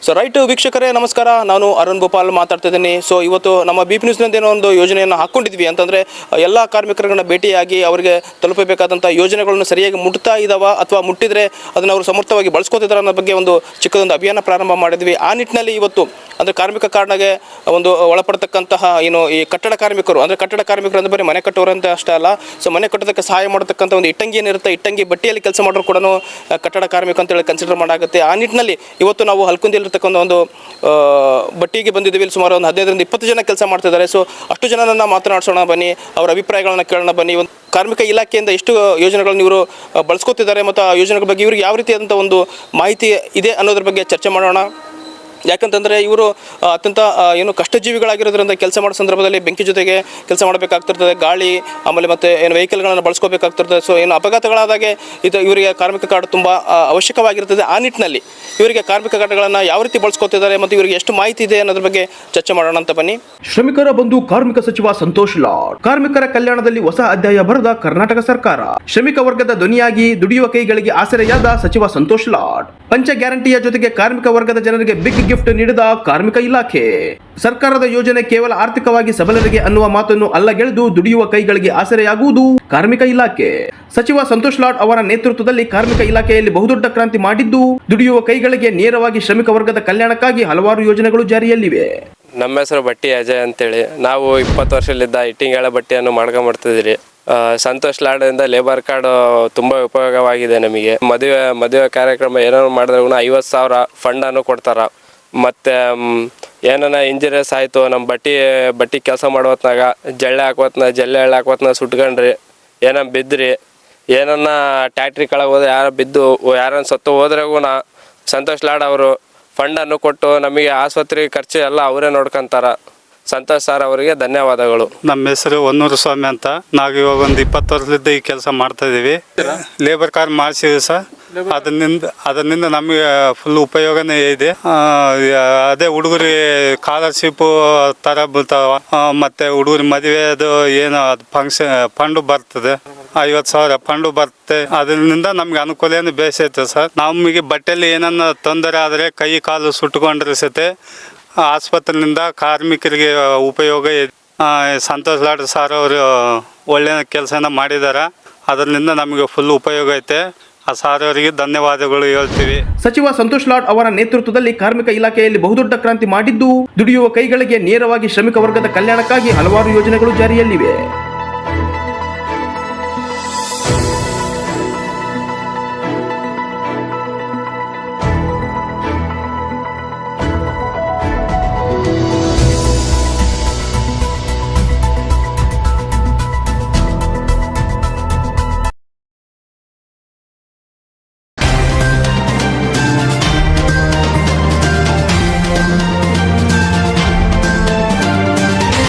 So right ವೀಕ್ಷಕರೇ ನಮಸ್ಕಾರ, ನಾನು ಅರುಣ್ ಭೋಪಾಲ್ ಮಾತಾಡ್ತಿದ್ದೀನಿ. ಸೊ ಇವತ್ತು ನಮ್ಮ ಬಿ ಪಿ ನ್ಯೂಸ್ನಿಂದ ಏನೋ ಒಂದು ಯೋಜನೆಯನ್ನು ಹಾಕ್ಕೊಂಡಿದ್ವಿ ಅಂತಂದರೆ ಎಲ್ಲ ಕಾರ್ಮಿಕರನ್ನ ಭೇಟಿಯಾಗಿ ಅವರಿಗೆ ತಲುಪಬೇಕಾದಂಥ ಯೋಜನೆಗಳನ್ನು ಸರಿಯಾಗಿ ಮುಟ್ತಾ ಇದ್ದಾವ ಅಥವಾ ಮುಟ್ಟಿದರೆ ಅದನ್ನು ಅವರು ಸಮರ್ಥವಾಗಿ ಬಳಸ್ಕೋತಿದ್ದಾರೆ ಅನ್ನೋ ಬಗ್ಗೆ ಒಂದು ಚಿಕ್ಕದೊಂದು ಅಭಿಯಾನ ಪ್ರಾರಂಭ ಮಾಡಿದ್ವಿ. ಆ ನಿಟ್ಟಿನಲ್ಲಿ ಇವತ್ತು ಅಂದರೆ ಕಾರ್ಮಿಕ ಕಾರ್ಡ್ಗೆ ಒಂದು ಒಳಪಡ್ತಕ್ಕಂತಹ ಏನು ಈ ಕಟ್ಟಡ ಕಾರ್ಮಿಕರು ಅಂದರೆ ಕಟ್ಟಡ ಕಾರ್ಮಿಕರು ಅಂದರೆ ಬರೀ ಮನೆ ಕಟ್ಟೋರು ಅಂತ ಅಷ್ಟೇ ಅಲ್ಲ. ಸೊ ಮನೆ ಕಟ್ಟೋದಕ್ಕೆ ಸಹಾಯ ಮಾಡತಕ್ಕಂಥ ಒಂದು ಇಟ್ಟಂಗಿ ಏನಿರುತ್ತೆ, ಇಟ್ಟಂಗಿ ಬಟ್ಟೆಯಲ್ಲಿ ಕೆಲಸ ಮಾಡೋರು ಕೂಡ ಕಟ್ಟಡ ಕಾರ್ಮಿಕ ಅಂತೇಳಿ ಕನ್ಸಿಡರ್ ಮಾಡಾಗುತ್ತೆ. ಆ ನಿಟ್ಟಿನಲ್ಲಿ ಇವತ್ತು ನಾವು ಹಲ್ಕುಂದಿಲಿರ್ತಕ್ಕಂಥ ಒಂದು ಬಟ್ಟಿಗೆ ಬಂದಿದ್ದೀವಿ. ಇಲ್ಲಿ ಸುಮಾರು ಒಂದು 15ರಿಂದ 20 ಜನ ಕೆಲಸ ಮಾಡ್ತಿದ್ದಾರೆ. ಸೊ ಅಷ್ಟು ಜನರನ್ನು ಮಾತನಾಡಿಸೋಣ ಬನ್ನಿ, ಅವರ ಅಭಿಪ್ರಾಯಗಳನ್ನ ಕೇಳೋಣ ಬನ್ನಿ. ಒಂದು ಕಾರ್ಮಿಕ ಇಲಾಖೆಯಿಂದ ಎಷ್ಟು ಯೋಜನೆಗಳನ್ನು ಇವರು ಬಳಸ್ಕೊತಿದ್ದಾರೆ ಮತ್ತು ಆ ಯೋಜನೆಗಳ ಬಗ್ಗೆ ಇವ್ರಿಗೆ ಯಾವ ರೀತಿಯಾದಂಥ ಒಂದು ಮಾಹಿತಿ ಇದೆ ಅನ್ನೋದ್ರ ಬಗ್ಗೆ ಚರ್ಚೆ ಮಾಡೋಣ. ಯಾಕಂತಂದರೆ ಇವರು ಅತ್ಯಂತ ಏನು ಕಷ್ಟಜೀವಿಗಳಾಗಿರೋದ್ರಿಂದ ಕೆಲಸ ಮಾಡೋ ಸಂದರ್ಭದಲ್ಲಿ ಬೆಂಕಿ ಜೊತೆಗೆ ಕೆಲಸ ಮಾಡಬೇಕಾಗ್ತಿರ್ತದೆ, ಗಾಳಿ ಆಮೇಲೆ ಮತ್ತು ಏನು ವೆಹಿಕಲ್ಗಳನ್ನು ಬಳಸ್ಕೋಬೇಕಾಗ್ತಿರ್ತದೆ. ಸೊ ಏನು ಅಪಘಾತಗಳಾದಾಗೆ ಇವರಿಗೆ ಕಾರ್ಮಿಕ ಕಾರ್ಡ್ ತುಂಬ ಅವಶ್ಯಕವಾಗಿರ್ತದೆ. ಆ ನಿಟ್ಟಿನಲ್ಲಿ ಇವರಿಗೆ ಕಾರ್ಮಿಕ ಕಾರ್ಡ್ಗಳನ್ನು ಯಾವ ರೀತಿ ಬಳಸ್ಕೊತಿದ್ದಾರೆ ಮತ್ತು ಇವರಿಗೆ ಎಷ್ಟು ಮಾಹಿತಿ ಇದೆ ಅನ್ನೋದ್ರ ಬಗ್ಗೆ ಚರ್ಚೆ ಮಾಡೋಣ ಅಂತ ಬನ್ನಿ. ಶ್ರಮಿಕರ ಬಂಧು ಕಾರ್ಮಿಕ ಸಚಿವ ಸಂತೋಷ್ ಲಾಡ್ ಕಾರ್ಮಿಕರ ಕಲ್ಯಾಣದಲ್ಲಿ ಹೊಸ ಅಧ್ಯಾಯ ಬರೆದ ಕರ್ನಾಟಕ ಸರ್ಕಾರ. ಶ್ರಮಿಕ ವರ್ಗದ ಧ್ವನಿಯಾಗಿ ದುಡಿಯುವ ಕೈಗಳಿಗೆ ಆಸರೆಯಾದ ಸಚಿವ ಸಂತೋಷ್ ಲಾಡ್. ಪಂಚ ಗ್ಯಾರಂಟಿಯ ಜೊತೆಗೆ ಕಾರ್ಮಿಕ ವರ್ಗದ ಜನರಿಗೆ ಬಿಗ್ ಗಿಫ್ಟ್ ನೀಡಿದ ಕಾರ್ಮಿಕ ಇಲಾಖೆ. ಸರ್ಕಾರದ ಯೋಜನೆ ಕೇವಲ ಆರ್ಥಿಕವಾಗಿ ಸಬಲರಿಗೆ ಅನ್ನುವ ಮಾತನ್ನು ಅಲ್ಲಗೆಳೆದು ದುಡಿಯುವ ಕೈಗಳಿಗೆ ಆಸರೆಯಾಗುವುದು ಕಾರ್ಮಿಕ ಇಲಾಖೆ. ಸಚಿವ ಸಂತೋಷ್ ಲಾಡ್ ಅವರ ನೇತೃತ್ವದಲ್ಲಿ ಕಾರ್ಮಿಕ ಇಲಾಖೆಯಲ್ಲಿ ಬಹುದೊಡ್ಡ ಕ್ರಾಂತಿ ಮಾಡಿದ್ದು, ದುಡಿಯುವ ಕೈಗಳಿಗೆ ನೇರವಾಗಿ ಶ್ರಮಿಕ ವರ್ಗದ ಕಲ್ಯಾಣಕ್ಕಾಗಿ ಹಲವಾರು ಯೋಜನೆಗಳು ಜಾರಿಯಲ್ಲಿವೆ. ನಮ್ಮ ಹೆಸರು ಬಟ್ಟಿ ಅಜಯ್ ಅಂತೇಳಿ. ನಾವು 20 ವರ್ಷದಿಂದ ಇಟ್ಟಿಂಗಳ ಬಟ್ಟೆಯನ್ನು ಮಾಡ್ಕೊಂಬರ್ತಿದ್ದೀರಿ. ಸಂತೋಷ್ ಲಾಡಿಂದ ಲೇಬರ್ ಕಾರ್ಡ್ ತುಂಬ ಉಪಯೋಗವಾಗಿದೆ ನಮಗೆ. ಮದುವೆ ಕಾರ್ಯಕ್ರಮ ಏನಾದ್ರು ಮಾಡಿದ್ರೂ 50,000 ಫಂಡನ್ನು ಕೊಡ್ತಾರೆ. ಮತ್ತು ಏನಾನ ಇಂಜುರಿಯಸ್ ಆಯಿತು, ನಮ್ಮ ಬಟ್ಟೆ ಕೆಲಸ ಮಾಡೋತ್ನಾಗ ಜಳ್ಳೆ ಹಾಕೋತ್ನ ಸುಟ್ಕೊಂಡ್ರಿ, ಏನೋ ಬಿದ್ದ್ರಿ, ಏನನ್ನ ಟ್ಯಾಕ್ಟ್ರಿ ಕೆಳಗೆ ಹೋದ್ರೆ ಯಾರು ಬಿದ್ದು ಯಾರನ್ನ ಸತ್ತು ಹೋದ್ರೆಗೂ ಸಂತೋಷ್ ಲಾಡ್ ಅವರು ಫಂಡನ್ನು ಕೊಟ್ಟು ನಮಗೆ ಆಸ್ಪತ್ರೆ ಖರ್ಚು ಎಲ್ಲ ಅವರೇ ನೋಡ್ಕೊಂತಾರೆ. ಸಂತೋಷ್ ಸರ್ ಅವರಿಗೆ ಧನ್ಯವಾದಗಳು. ನಮ್ಮ ಹೆಸರು ಹೊನ್ನೂರು ಸ್ವಾಮಿ ಅಂತ. ನಾವು ಇವಾಗ ಒಂದು 20 ವರ್ಷದಿಂದ ಈ ಕೆಲಸ ಮಾಡ್ತಾ ಇದ್ದೀವಿ. ಲೇಬರ್ ಕಾರ್ಡ್ ಮಾಡಿಸಿದ್ವಿ ಸರ್. ಅದರಿಂದ ನಮಗೆ ಫುಲ್ ಉಪಯೋಗನೇ ಇದೆ. ಅದೇ ಹುಡುಗರಿಗೆ ಸ್ಕಾಲರ್ಶಿಪ್ಪು ಥರ ಬೀಳ್ತಾವ. ಮತ್ತು ಹುಡುಗರ ಮದುವೆದು ಏನು ಅದು ಫಂಡು ಬರ್ತದೆ, 50,000 ಫಂಡು ಬರುತ್ತೆ. ಅದರಿಂದ ನಮ್ಗೆ ಅನುಕೂಲ ಬೇಸೈತೆ ಸರ್. ನಮಗೆ ಬಟ್ಟೆಯಲ್ಲಿ ಏನನ್ನ ತೊಂದರೆ ಆದರೆ ಕೈ ಕಾಲು ಸುಟ್ಕೊಂಡ್ರೆ ಸತೆ ಆಸ್ಪತ್ರೆಯಿಂದ ಕಾರ್ಮಿಕರಿಗೆ ಉಪಯೋಗ. ಸಂತೋಷ್ ಲಾಡ್ ಸರ್ ಅವರು ಒಳ್ಳೆಯ ಕೆಲಸನ ಮಾಡಿದ್ದಾರೆ. ಅದರಿಂದ ನಮಗೆ ಫುಲ್ ಉಪಯೋಗ ಐತೆ. ಆ ಸಾರ್ ಅವರಿಗೆ ಧನ್ಯವಾದಗಳು ಹೇಳ್ತೀವಿ. ಸಚಿವ ಸಂತೋಷ್ ಲಾಡ್ ಅವರ ನೇತೃತ್ವದಲ್ಲಿ ಕಾರ್ಮಿಕ ಇಲಾಖೆಯಲ್ಲಿ ಬಹುದೊಡ್ಡ ಕ್ರಾಂತಿ ಮಾಡಿದ್ದು, ದುಡಿಯುವ ಕೈಗಳಿಗೆ ನೇರವಾಗಿ ಶ್ರಮಿಕ ವರ್ಗದ ಕಲ್ಯಾಣಕ್ಕಾಗಿ ಹಲವಾರು ಯೋಜನೆಗಳು ಜಾರಿಯಲ್ಲಿವೆ.